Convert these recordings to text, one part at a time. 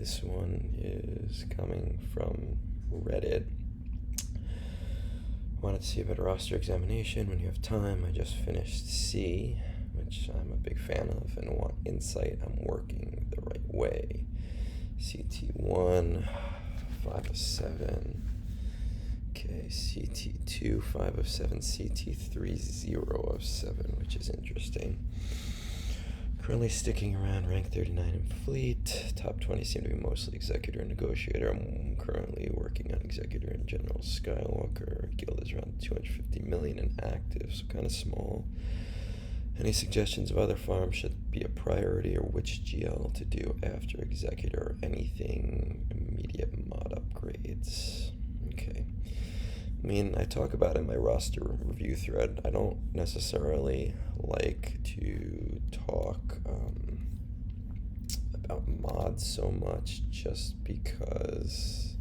This one is coming from Reddit. Wanted to see about a roster examination when you have time. I just finished C, which I'm a big fan of, and want insight I'm working the right way. CT1, 5 of 7. Okay, CT2, 5 of 7. CT3, 0 of 7, which is interesting. Currently sticking around rank 39 in fleet. Top 20 seem to be mostly executor and negotiator. I'm currently working on executor and General Skywalker. Guild is around 250 million in active, so kind of small. Any suggestions of other farms should be a priority, or which GL to do after executor, or anything immediate mod upgrades? Okay. I mean, I talk about it in my roster review thread. I don't necessarily like to talk about mods so much, just because,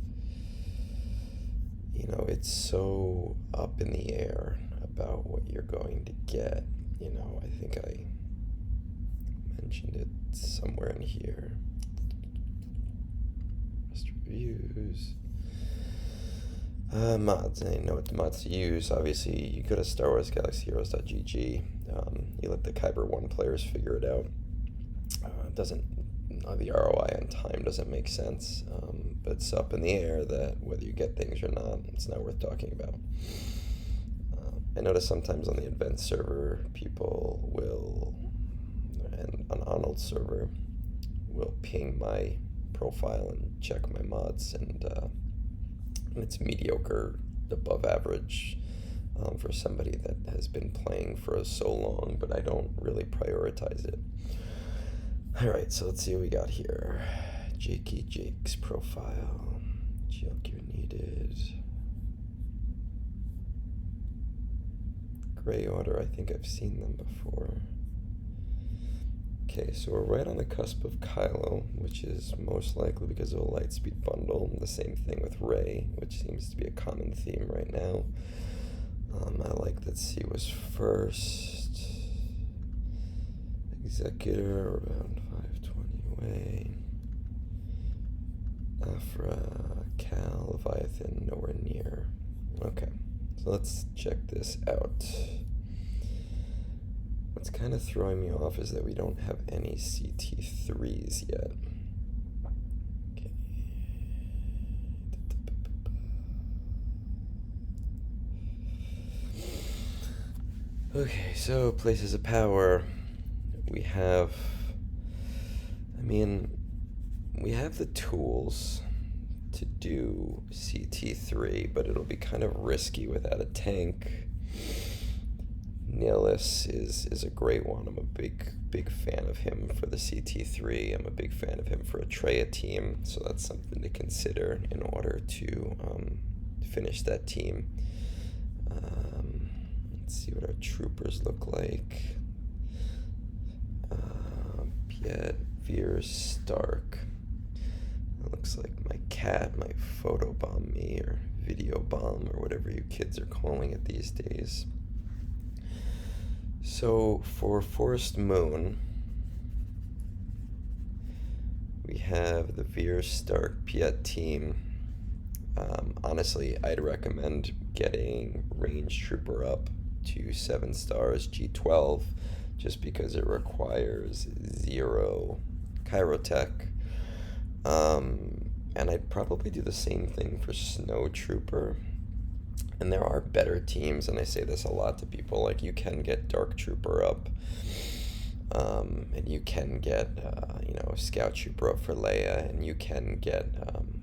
you know, it's so up in the air about what you're going to get. You know, I think I mentioned it somewhere in here. Roster reviews. Mods. I know what mods to use. Obviously, you go to Star Wars Galaxy Heroes.gg. You let the Kyber 1 players figure it out. The ROI on time doesn't make sense, but it's up in the air that whether you get things or not, it's not worth talking about. I notice sometimes on the event server, people will, and on Arnold's server, will ping my profile and check my mods, and it's mediocre, above average for somebody that has been playing for so long, but I don't really prioritize it. Alright, so let's see what we got here. Jake's profile. GL gear needed. Gray Order, I think I've seen them before. Okay, so we're right on the cusp of Kylo, which is most likely because of a Lightspeed bundle. The same thing with Rey, which seems to be a common theme right now. I like that C was first. Executor, around 520 away. Afra, Cal, Leviathan, nowhere near. Okay, so let's check this out. What's kind of throwing me off is that we don't have any CT3s yet. Okay. Okay, so places of power. We have the tools to do CT3, but it'll be kind of risky without a tank. Nihilus is a great one. I'm a big fan of him for the CT3. I'm a big fan of him for a Treya team, so that's something to consider in order to finish that team. Let's see what our troopers look like. Piet, Veers, Stark. It looks like my cat might photobomb me, or video bomb, or whatever you kids are calling it these days. So for Forest Moon, we have the Veers, Stark, Piet team. Honestly, I'd recommend getting Range Trooper up to 7 stars, G12, just because it requires 0 Chirotech. And I'd probably do the same thing for Snow Trooper. And there are better teams, and I say this a lot to people, like you can get Dark Trooper up, and you can get, Scout Trooper up for Leia, and you can get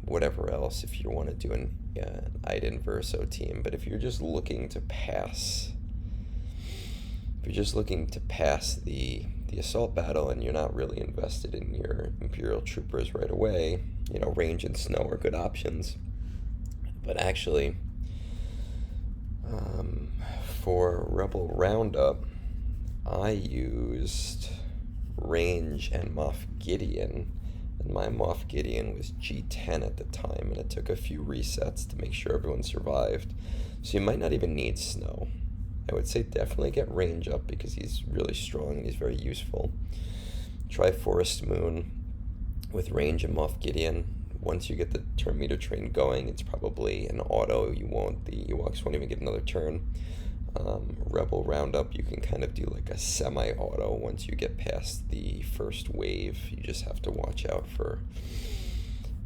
whatever else if you want to do an Iden Verso team. But if you're just looking to pass, the assault battle and you're not really invested in your Imperial Troopers right away, Range and Snow are good options. But actually, for Rebel Roundup, I used Range and Moff Gideon, and my Moff Gideon was G10 at the time, and it took a few resets to make sure everyone survived. So you might not even need Snow. I would say definitely get Range up because he's really strong and he's very useful. Try Forest Moon. with range and Moff Gideon, once you get the turn meter train going, it's probably an auto. The Ewoks won't even get another turn. Rebel Roundup, you can kind of do like a semi-auto once you get past the first wave. You just have to watch out for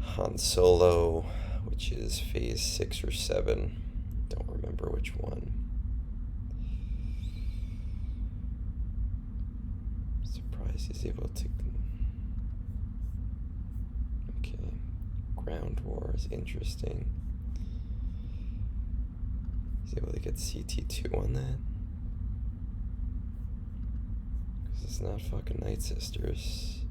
Han Solo, which is phase 6 or 7. Don't remember which one. Surprised he's able to... Okay. Ground War is interesting. He's able to get CT2 on that. Because it's not fucking Night Sisters.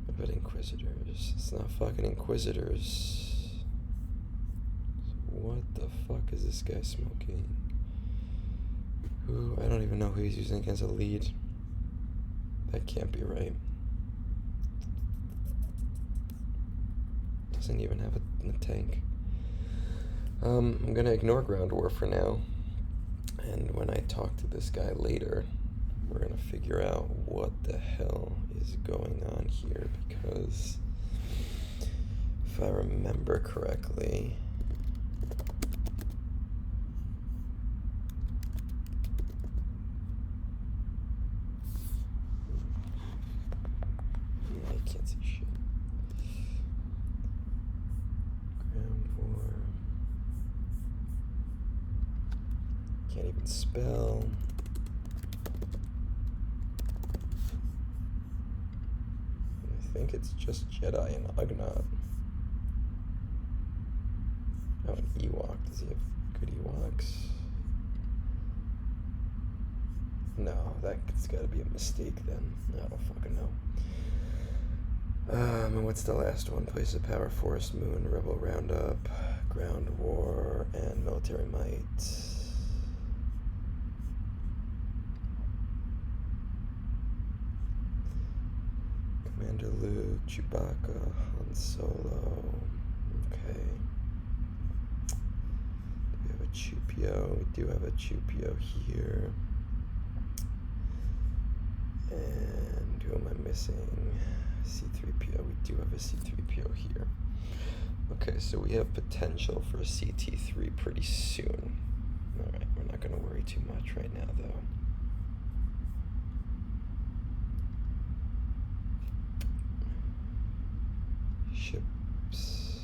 What about Inquisitors? It's not fucking Inquisitors. So what the fuck is this guy smoking? I don't even know who he's using against a lead. That can't be right. Doesn't even have a tank. I'm gonna ignore Ground War for now, and when I talk to this guy later, we're gonna figure out what the hell is going on here, because if I remember correctly, yeah, you can't see shit. Ground War. Can't even spell. I think it's just Jedi and Ugnaught. Oh, an Ewok. Does he have good Ewoks? No, that's gotta be a mistake then. I don't fucking know. And what's the last one? Place of Power, Forest Moon, Rebel Roundup, Ground War, and Military Might. Commander Luke, Chewbacca, Han Solo. Okay. Do we have a Chewpio? We do have a Chewpio here. And who am I missing? C-3PO. We do have a C-3PO here. Okay, so we have potential for a CT3 pretty soon. Alright, we're not going to worry too much right now, though. Ships.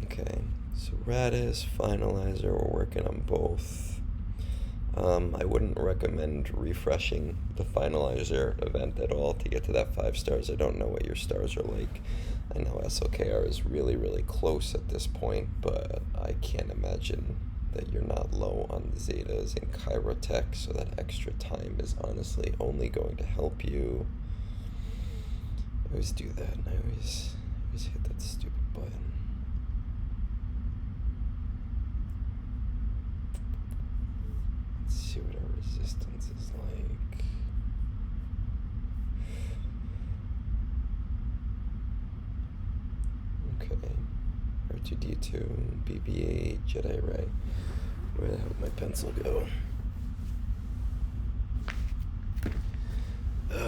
Okay, so Radis, Finalizer, we're working on both. I wouldn't recommend refreshing the Finalizer event at all to get to that 5 stars. I don't know what your stars are like. I know SLKR is really, really close at this point, but I can't imagine that you're not low on the Zetas and Chirotech, so that extra time is honestly only going to help you. I always do that, and I always hit that stupid button. Let's see what our resistance is like. Okay. R2-D2, BB-8, Jedi Ray. Where the hell did my pencil go? Fuck.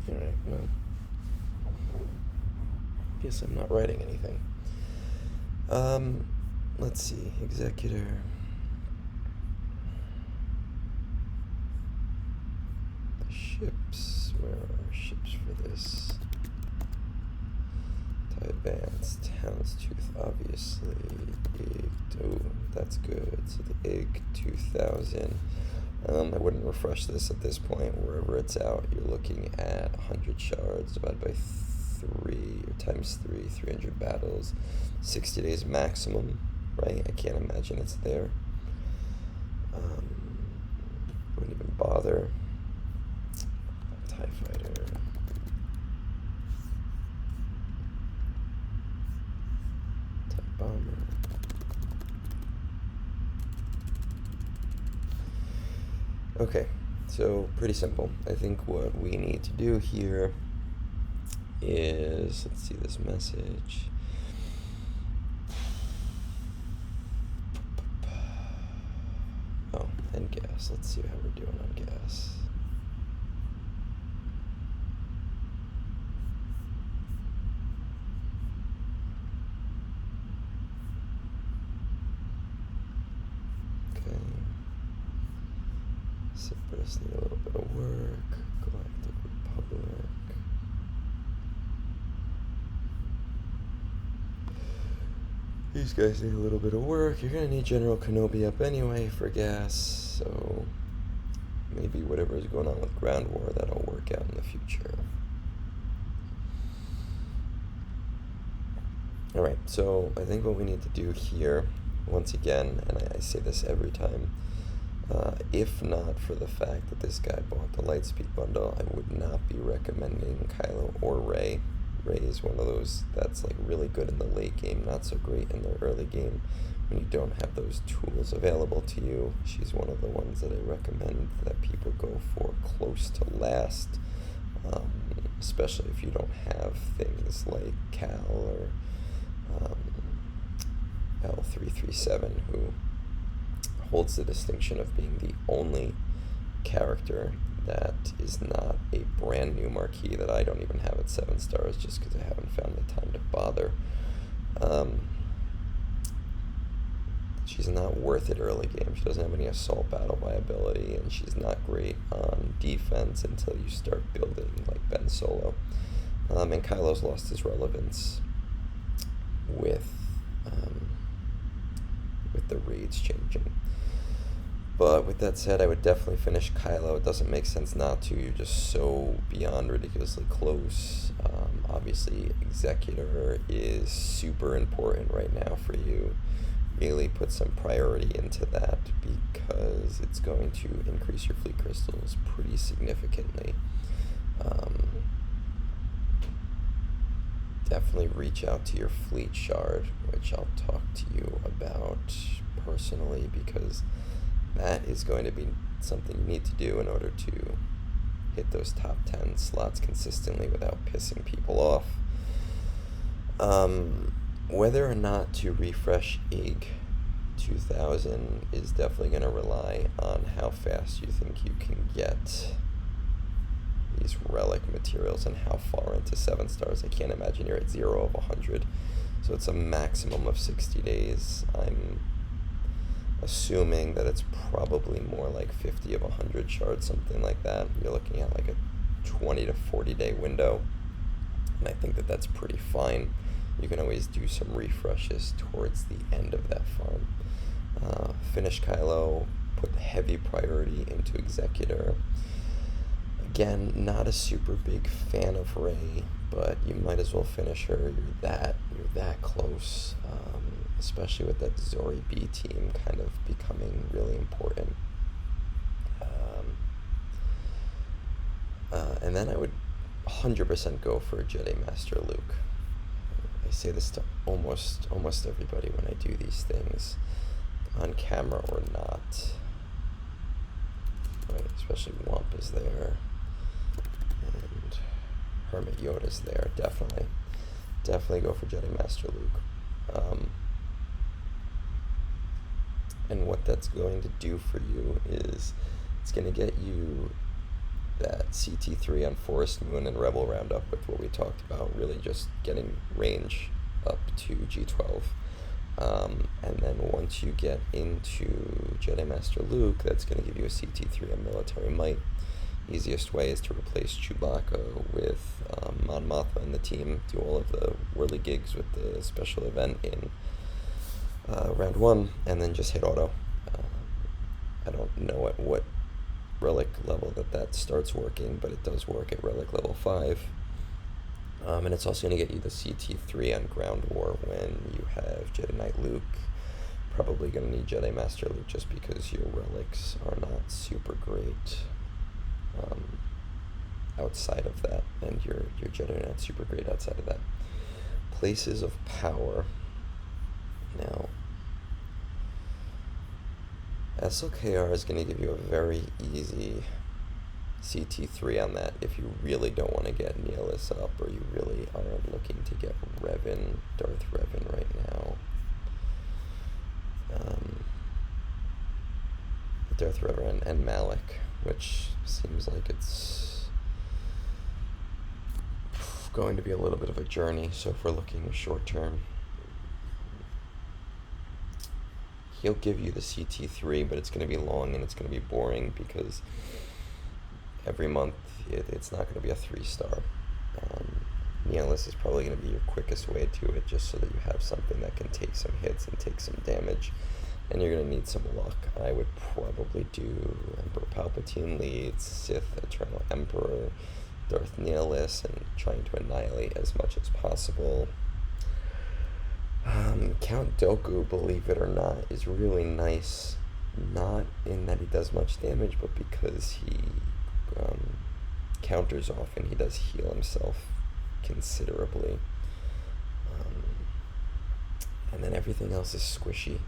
Alright, well. Guess I'm not writing anything. Let's see. Executor. The ships. Where are our ships for this? TIE Advanced. Houndstooth, obviously. Oh, that's good. So the IG 2000. I wouldn't refresh this at this point. Wherever it's out, you're looking at 100 shards divided by 3, or times 3, 300 battles, 60 days maximum, right? I can't imagine it's there. Wouldn't even bother. TIE Fighter. TIE Bomber. Okay, so pretty simple. I think what we need to do here is, let's see this message. gas. Let's see how we're doing on gas. Okay. Cyprus need a little bit of work. Galactic Republic. These guys need a little bit of work. You're gonna need General Kenobi up anyway for gas, so maybe whatever is going on with ground war, that'll work out in the future. Alright, so I think what we need to do here, once again, and I say this every time, if not for the fact that this guy bought the Lightspeed bundle, I would not be recommending Kylo or Rey. Rey is one of those that's like really good in the late game, not so great in the early game when you don't have those tools available to you. She's one of the ones that I recommend that people go for close to last, especially if you don't have things like Cal or L337, who holds the distinction of being the only character that is not a brand new marquee that I don't even have at 7 stars just because I haven't found the time to bother. She's not worth it early game. She doesn't have any assault battle viability, and she's not great on defense until you start building like Ben Solo. And Kylo's lost his relevance with the raids changing. But with that said, I would definitely finish Kylo. It doesn't make sense not to. You're just so beyond ridiculously close. Obviously, Executor is super important right now for you. Really put some priority into that because it's going to increase your fleet crystals pretty significantly. Definitely reach out to your fleet shard, which I'll talk to you about personally, because that is going to be something you need to do in order to hit those top 10 slots consistently without pissing people off. Whether or not to refresh EG 2000 is definitely going to rely on how fast you think you can get these relic materials and how far into 7 stars. I can't imagine you're at 0 of 100, so it's a maximum of 60 days. I'm assuming that it's probably more like 50 of 100 shards, something like that. You're looking at like a 20 to 40 day window, and I think that that's pretty fine. You can always do some refreshes towards the end of that farm. Finish Kylo, put heavy priority into Executor. Again, not a super big fan of Rey, but you might as well finish her. You're that close, especially with that Zori B team kind of becoming really important. And then I would 100% go for Jedi Master Luke. I say this to almost everybody when I do these things, on camera or not. Right, especially Wump is there, and Hermit Yoda's there. Definitely go for Jedi Master Luke. And what that's going to do for you is it's going to get you that CT3 on Forest Moon and Rebel Roundup with what we talked about, really just getting range up to G12. And then once you get into Jedi Master Luke, that's going to give you a CT3 on Military Might. Easiest way is to replace Chewbacca with Mon Mothma and the team, do all of the whirly gigs with the special event in round 1, and then just hit auto. I don't know at what relic level that starts working, but it does work at relic level 5. And it's also going to get you the CT3 on Ground War when you have Jedi Knight Luke. Probably going to need Jedi Master Luke just because your relics are not super great outside of that, and your Jedi are not super great outside of that. Places of power. Now, SLKR is going to give you a very easy CT3 on that if you really don't want to get Nihilus up, or you really aren't looking to get Darth Revan right now. Death River and Malik, which seems like it's going to be a little bit of a journey. So if we're looking short term, he'll give you the CT3, but it's going to be long and it's going to be boring because every month it's not going to be a 3-star. Nihilus is probably going to be your quickest way to it, just so that you have something that can take some hits and take some damage, and you're going to need some luck. I would probably do Emperor Palpatine leads, Sith Eternal Emperor, Darth Nihilus, and trying to annihilate as much as possible. Count Dooku, believe it or not, is really nice, not in that he does much damage, but because he counters off and he does heal himself considerably. And then everything else is squishy.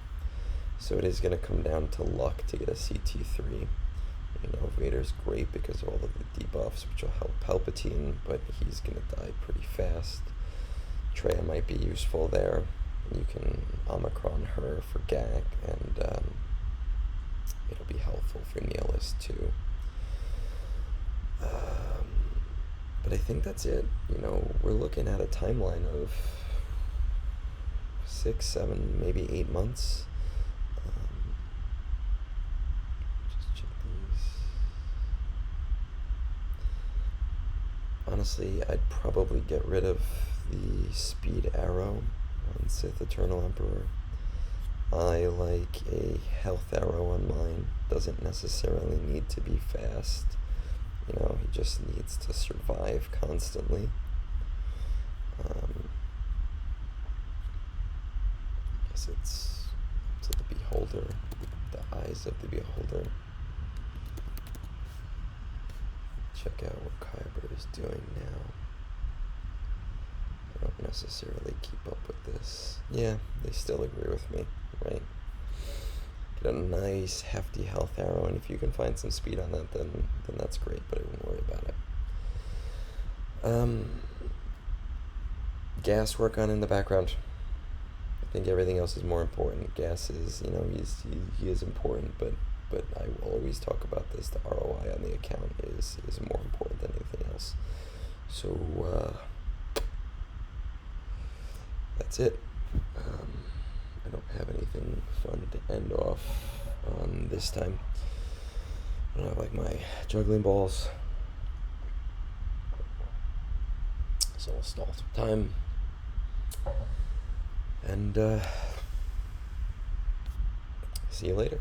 So it is going to come down to luck to get a CT3. Vader's great because of all of the debuffs, which will help Palpatine, but he's going to die pretty fast. Traya might be useful there. You can Omicron her for Gak, and it'll be helpful for Nihilus too. But I think that's it. We're looking at a timeline of 6, 7, maybe 8 months. Just check these. Honestly, I'd probably get rid of the speed arrow on Sith Eternal Emperor. I like a health arrow on mine. Doesn't necessarily need to be fast. He just needs to survive constantly. I guess it's to the beholder, the eyes of the beholder. Check out what Kyber is doing now. I don't necessarily keep up with this. Yeah, they still agree with me, right? Get a nice hefty health arrow, and if you can find some speed on that, then that's great, but I wouldn't worry about it. Gas work on in the background. I think everything else is more important. Gas is, he is important, but I will always talk about this. The ROI on the account is more important than anything else. So that's it. I don't have anything fun to end off on this time. I don't have like my juggling balls. So we'll stall some time. And see you later.